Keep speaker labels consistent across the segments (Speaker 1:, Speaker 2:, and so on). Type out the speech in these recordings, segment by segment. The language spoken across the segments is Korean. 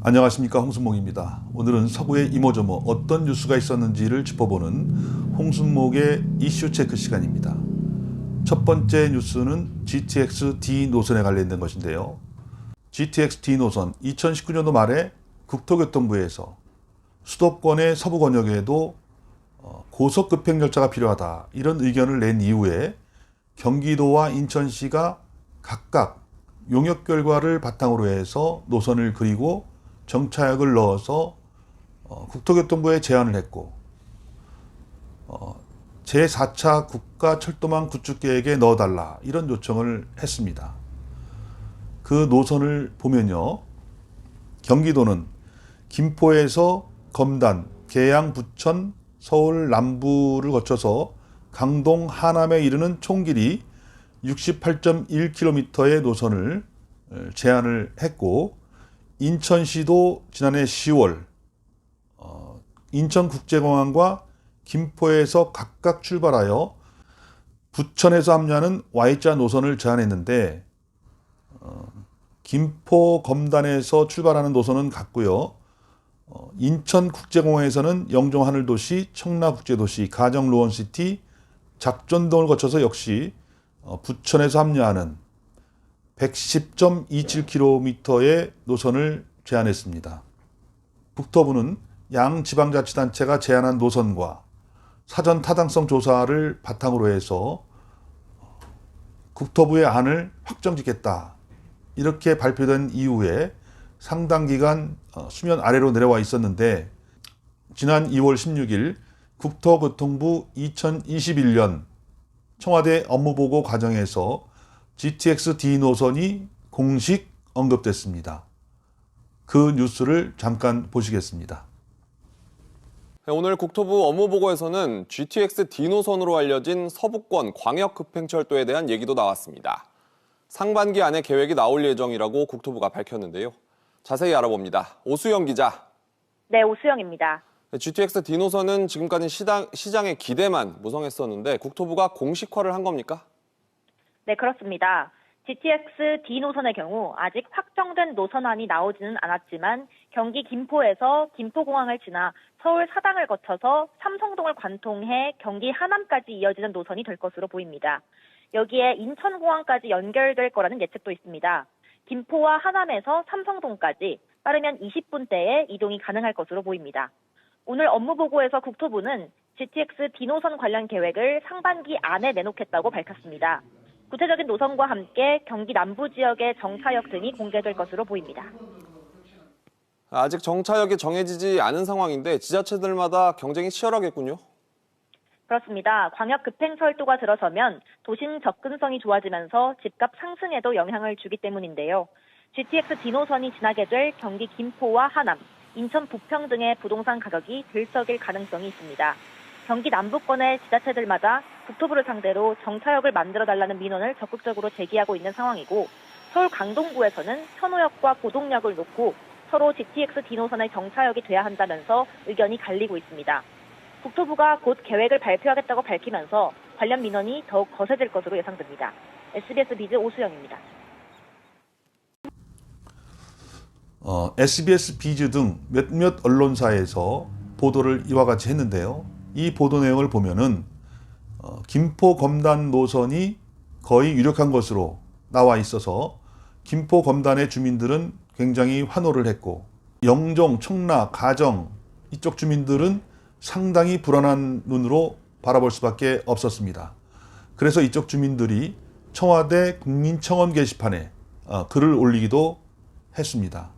Speaker 1: 안녕하십니까, 홍순목입니다. 오늘은 서구의 이모저모 어떤 뉴스가 있었는지를 짚어보는 홍순목의 이슈 체크 시간입니다. 첫 번째 뉴스는 GTX D 노선에 관련된 것인데요. GTX D 노선 2019년도 말에 국토교통부에서 수도권의 서부 권역에도 고속급행열차가 필요하다, 이런 의견을 낸 이후에 경기도와 인천시가 각각 용역 결과를 바탕으로 해서 노선을 그리고 정차역을 넣어서 국토교통부에 제안을 했고, 제4차 국가철도망 구축계획에 넣어달라, 이런 요청을 했습니다. 그 노선을 보면요, 경기도는 김포에서 검단, 계양, 부천, 서울 남부를 거쳐서 강동, 하남에 이르는 총 길이 68.1km의 노선을 제안을 했고, 인천시도 지난해 10월 인천국제공항과 김포에서 각각 출발하여 부천에서 합류하는 Y자 노선을 제안했는데, 김포 검단에서 출발하는 노선은 같고요. 인천국제공항에서는 영종하늘도시, 청라국제도시, 가정로원시티, 작전동을 거쳐서 역시 부천에서 합류하는 110.27km의 노선을 제안했습니다. 국토부는 양 지방자치단체가 제안한 노선과 사전 타당성 조사를 바탕으로 해서 국토부의 안을 확정짓겠다, 이렇게 발표된 이후에 상당 기간 수면 아래로 내려와 있었는데, 지난 2월 16일 국토교통부 2021년 청와대 업무보고 과정에서 GTX D 노선이 공식 언급됐습니다. 그 뉴스를 잠깐 보시겠습니다.
Speaker 2: 오늘 국토부 업무보고에서는 GTX D 노선으로 알려진 서부권 광역급행철도에 대한 얘기도 나왔습니다. 상반기 안에 계획이 나올 예정이라고 국토부가 밝혔는데요. 자세히 알아봅니다. 오수영 기자.
Speaker 3: 네, 오수영입니다.
Speaker 2: GTX D 노선은 지금까지 시장의 기대만 무성했었는데 국토부가 공식화를 한 겁니까?
Speaker 3: 네, 그렇습니다. GTX D 노선의 경우 아직 확정된 노선안이 나오지는 않았지만 경기 김포에서 김포공항을 지나 서울 사당을 거쳐서 삼성동을 관통해 경기 하남까지 이어지는 노선이 될 것으로 보입니다. 여기에 인천공항까지 연결될 거라는 예측도 있습니다. 김포와 하남에서 삼성동까지 빠르면 20분대에 이동이 가능할 것으로 보입니다. 오늘 업무보고에서 국토부는 GTX D 노선 관련 계획을 상반기 안에 내놓겠다고 밝혔습니다. 구체적인 노선과 함께 경기 남부 지역의 정차역 등이 공개될 것으로 보입니다.
Speaker 2: 아직 정차역이 정해지지 않은 상황인데 지자체들마다 경쟁이 치열하겠군요.
Speaker 3: 그렇습니다. 광역급행철도가 들어서면 도심 접근성이 좋아지면서 집값 상승에도 영향을 주기 때문인데요. GTX D 노선이 지나게 될 경기 김포와 하남, 인천 부평 등의 부동산 가격이 들썩일 가능성이 있습니다. 경기 남부권의 지자체들마다 국토부를 상대로 정차역을 만들어달라는 민원을 적극적으로 제기하고 있는 상황이고, 서울 강동구에서는 천호역과 고동역을 놓고 서로 GTX D 노선의 정차역이 돼야 한다면서 의견이 갈리고 있습니다. 국토부가 곧 계획을 발표하겠다고 밝히면서 관련 민원이 더욱 거세질 것으로 예상됩니다. SBS 비즈 오수영입니다.
Speaker 1: SBS 비즈 등 몇몇 언론사에서 보도를 이와 같이 했는데요. 이 보도 내용을 보면은 김포 검단 노선이 거의 유력한 것으로 나와 있어서 김포 검단의 주민들은 굉장히 환호를 했고, 영종, 청라, 가정 이쪽 주민들은 상당히 불안한 눈으로 바라볼 수밖에 없었습니다. 그래서 이쪽 주민들이 청와대 국민청원 게시판에 글을 올리기도 했습니다.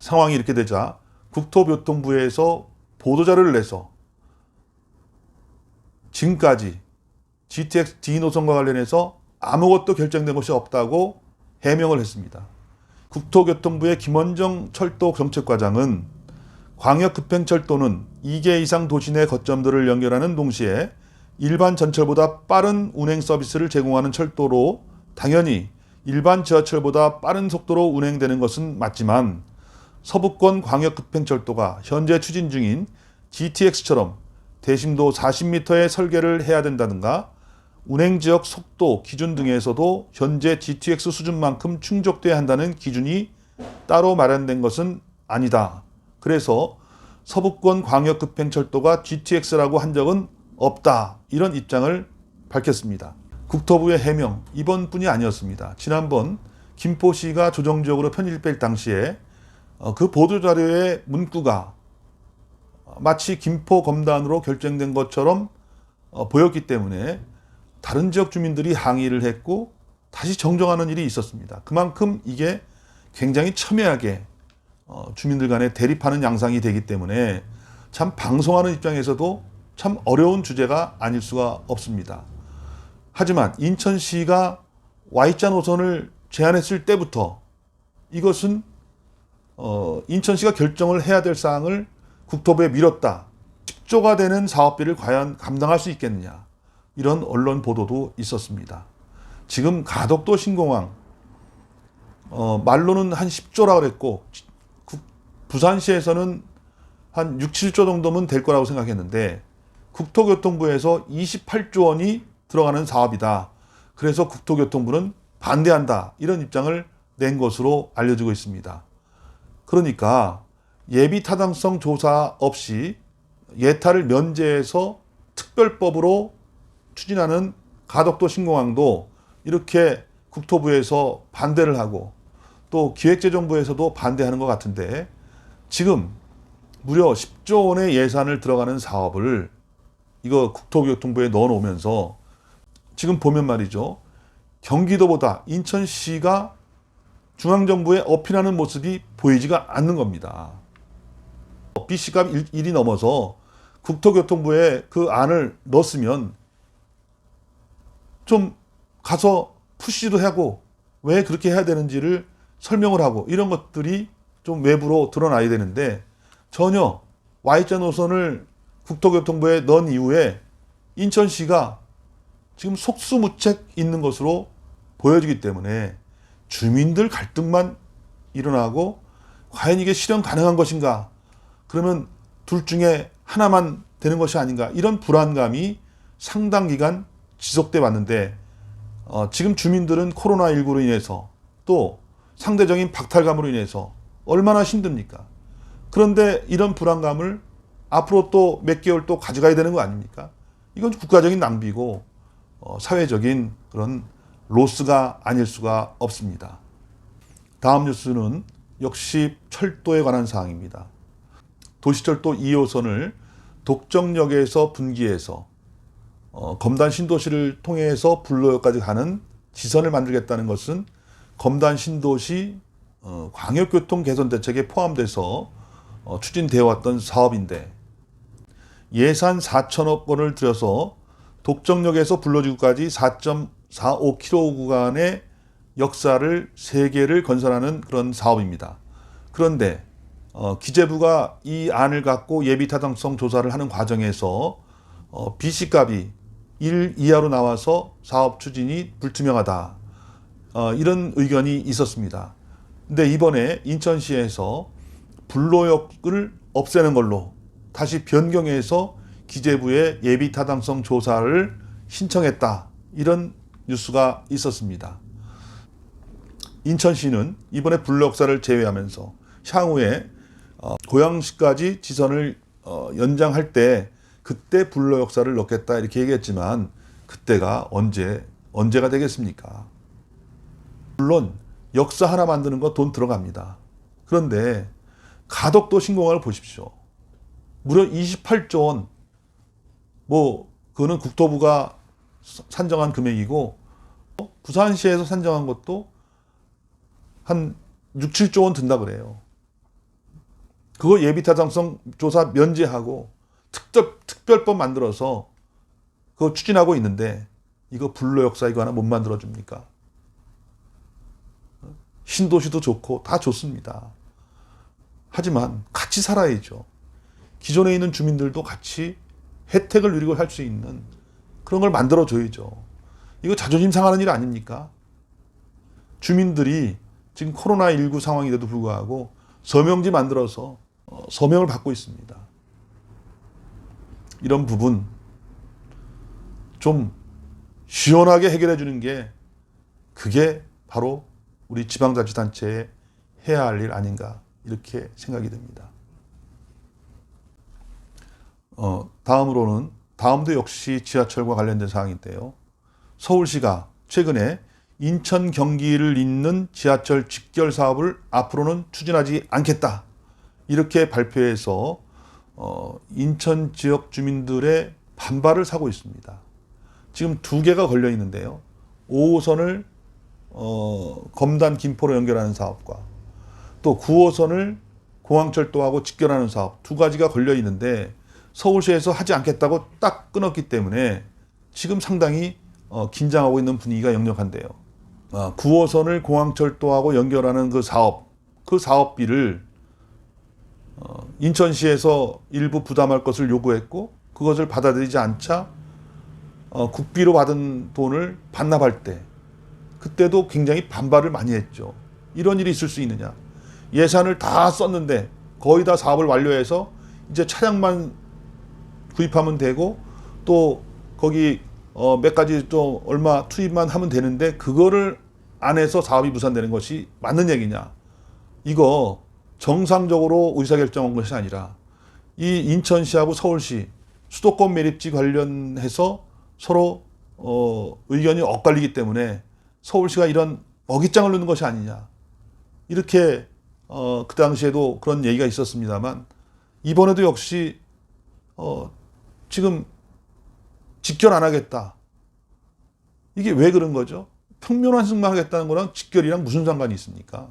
Speaker 1: 상황이 이렇게 되자 국토교통부에서 보도자료를 내서 지금까지 GTX D 노선과 관련해서 아무것도 결정된 것이 없다고 해명을 했습니다. 국토교통부의 김원정 철도 정책과장은 광역급행철도는 2개 이상 도시 내 거점들을 연결하는 동시에 일반 전철보다 빠른 운행 서비스를 제공하는 철도로 당연히 일반 지하철보다 빠른 속도로 운행되는 것은 맞지만, 서부권 광역급행철도가 현재 추진 중인 GTX처럼 대심도 40m의 설계를 해야 된다든가 운행지역 속도 기준 등에서도 현재 GTX 수준만큼 충족돼야 한다는 기준이 따로 마련된 것은 아니다. 그래서 서부권 광역급행철도가 GTX라고 한 적은 없다. 이런 입장을 밝혔습니다. 국토부의 해명, 이번뿐이 아니었습니다. 지난번 김포시가 조정지역으로 편입될 당시에 그 보도자료의 문구가 마치 김포 검단으로 결정된 것처럼 보였기 때문에 다른 지역 주민들이 항의를 했고 다시 정정하는 일이 있었습니다. 그만큼 이게 굉장히 첨예하게 주민들 간에 대립하는 양상이 되기 때문에 참 방송하는 입장에서도 참 어려운 주제가 아닐 수가 없습니다. 하지만 인천시가 Y자 노선을 제안했을 때부터 이것은 인천시가 결정을 해야 될 사항을 국토부에 밀었다. 10조가 되는 사업비를 과연 감당할 수 있겠느냐. 이런 언론 보도도 있었습니다. 지금 가덕도 신공항 말로는 한 10조라고 그랬고 부산시에서는 한 6, 7조 정도면 될 거라고 생각했는데 국토교통부에서 28조 원이 들어가는 사업이다. 그래서 국토교통부는 반대한다. 이런 입장을 낸 것으로 알려지고 있습니다. 그러니까 예비 타당성 조사 없이 예타를 면제해서 특별법으로 추진하는 가덕도 신공항도 이렇게 국토부에서 반대를 하고 또 기획재정부에서도 반대하는 것 같은데 지금 무려 10조 원의 예산을 들어가는 사업을 이거 국토교통부에 넣어놓으면서 지금 보면 말이죠. 경기도보다 인천시가 중앙정부에 어필하는 모습이 보이지가 않는 겁니다. B씨값 1이 넘어서 국토교통부에 그 안을 넣었으면 좀 가서 푸시도 하고 왜 그렇게 해야 되는지를 설명을 하고 이런 것들이 좀 외부로 드러나야 되는데 전혀 Y자 노선을 국토교통부에 넣은 이후에 인천시가 지금 속수무책 있는 것으로 보여지기 때문에 주민들 갈등만 일어나고 과연 이게 실현 가능한 것인가? 그러면 둘 중에 하나만 되는 것이 아닌가? 이런 불안감이 상당 기간 지속돼 왔는데 지금 주민들은 코로나19로 인해서 또 상대적인 박탈감으로 인해서 얼마나 힘듭니까? 그런데 이런 불안감을 앞으로 또 몇 개월 또 가져가야 되는 거 아닙니까? 이건 국가적인 낭비고 사회적인 그런 로스가 아닐 수가 없습니다. 다음 뉴스는 역시 철도에 관한 사항입니다. 도시철도 2호선을 독정역에서 분기해서 검단 신도시를 통해서 불로역까지 가는 지선을 만들겠다는 것은 검단 신도시 광역교통 개선 대책에 포함돼서 추진되어 왔던 사업인데 예산 4천억 원을 들여서 독정역에서 불로지구까지 4.45km 구간의 역사를 3개를 건설하는 그런 사업입니다. 그런데 기재부가 이 안을 갖고 예비 타당성 조사를 하는 과정에서 B씨값이 1 이하로 나와서 사업 추진이 불투명하다. 이런 의견이 있었습니다. 근데 이번에 인천시에서 불로역을 없애는 걸로 다시 변경해서 기재부에 예비 타당성 조사를 신청했다. 이런 뉴스가 있었습니다. 인천시는 이번에 불로역사를 제외하면서 향후에 고양시까지 지선을 연장할 때 그때 불로역사를 넣겠다 이렇게 얘기했지만 그때가 언제가 되겠습니까? 물론 역사 하나 만드는 거 돈 들어갑니다. 그런데 가덕도 신공항을 보십시오. 무려 28조 원. 그거는 국토부가 산정한 금액이고 부산시에서 산정한 것도 한 6, 7조 원 든다 그래요. 그거 예비 타당성 조사 면제하고 특별법 만들어서 그거 추진하고 있는데 이거 불로역사 이거 하나 못 만들어 줍니까? 신도시도 좋고 다 좋습니다. 하지만 같이 살아야죠. 기존에 있는 주민들도 같이 혜택을 누리고 할 수 있는 그런 걸 만들어 줘야죠. 이거 자존심 상하는 일 아닙니까? 주민들이 지금 코로나19 상황인데도 불구하고 서명지 만들어서 서명을 받고 있습니다. 이런 부분 좀 시원하게 해결해 주는 게 그게 바로 우리 지방자치단체에 해야 할 일 아닌가 이렇게 생각이 됩니다. 다음도 역시 지하철과 관련된 사항인데요. 서울시가 최근에 인천 경기를 잇는 지하철 직결 사업을 앞으로는 추진하지 않겠다. 이렇게 발표해서 인천 지역 주민들의 반발을 사고 있습니다. 지금 2개가 걸려 있는데요. 5호선을 검단 김포로 연결하는 사업과 또 9호선을 공항철도하고 직결하는 사업 2가지가 걸려 있는데 서울시에서 하지 않겠다고 딱 끊었기 때문에 지금 상당히 긴장하고 있는 분위기가 역력한데요. 9호선을 공항철도하고 연결하는 그 사업비를 인천시에서 일부 부담할 것을 요구했고 그것을 받아들이지 않자 국비로 받은 돈을 반납할 때 그때도 굉장히 반발을 많이 했죠. 이런 일이 있을 수 있느냐. 예산을 다 썼는데 거의 다 사업을 완료해서 이제 차량만 구입하면 되고 또 거기 몇 가지 또 얼마 투입만 하면 되는데 그거를 안 해서 사업이 무산되는 것이 맞는 얘기냐. 이거 정상적으로 의사결정한 것이 아니라 이 인천시하고 서울시 수도권 매립지 관련해서 서로 의견이 엇갈리기 때문에 서울시가 이런 먹잇장을 놓는 것이 아니냐. 이렇게 그 당시에도 그런 얘기가 있었습니다만 이번에도 역시 지금 직결 안 하겠다. 이게 왜 그런 거죠? 평면 환승만 하겠다는 거랑 직결이랑 무슨 상관이 있습니까?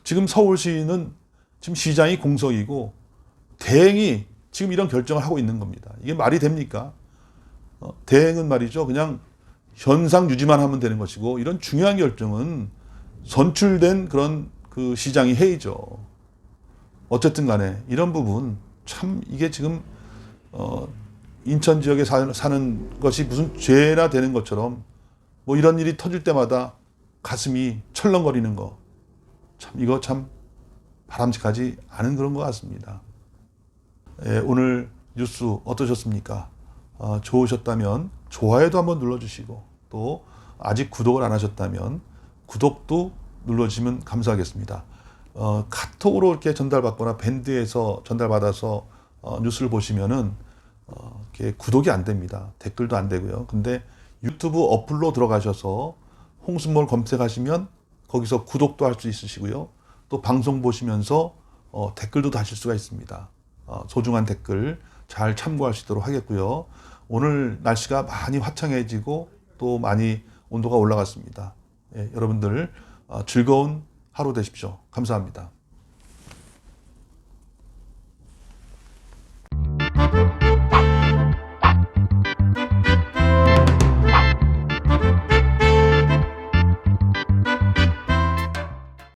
Speaker 1: 지금 서울시는 지금 시장이 공석이고 대행이 지금 이런 결정을 하고 있는 겁니다. 이게 말이 됩니까? 대행은 말이죠. 그냥 현상 유지만 하면 되는 것이고 이런 중요한 결정은 선출된 그런 그 시장이 해야죠. 어쨌든 간에 이런 부분 참 이게 지금 인천 지역에 사는 것이 무슨 죄나 되는 것처럼 뭐 이런 일이 터질 때마다 가슴이 철렁거리는 거 참 이거 참 바람직하지 않은 그런 것 같습니다. 예, 오늘 뉴스 어떠셨습니까? 좋으셨다면 좋아요도 한번 눌러주시고 또 아직 구독을 안 하셨다면 구독도 눌러주시면 감사하겠습니다. 카톡으로 이렇게 전달받거나 밴드에서 전달받아서 뉴스를 보시면은 이렇게 구독이 안 됩니다. 댓글도 안 되고요. 근데 유튜브 어플로 들어가셔서 홍순몰 검색하시면 거기서 구독도 할 수 있으시고요. 또 방송 보시면서 댓글도 다실 수가 있습니다. 소중한 댓글 잘 참고할 수 있도록 하겠고요. 오늘 날씨가 많이 화창해지고 또 많이 온도가 올라갔습니다. 예, 여러분들 즐거운 하루 되십시오. 감사합니다.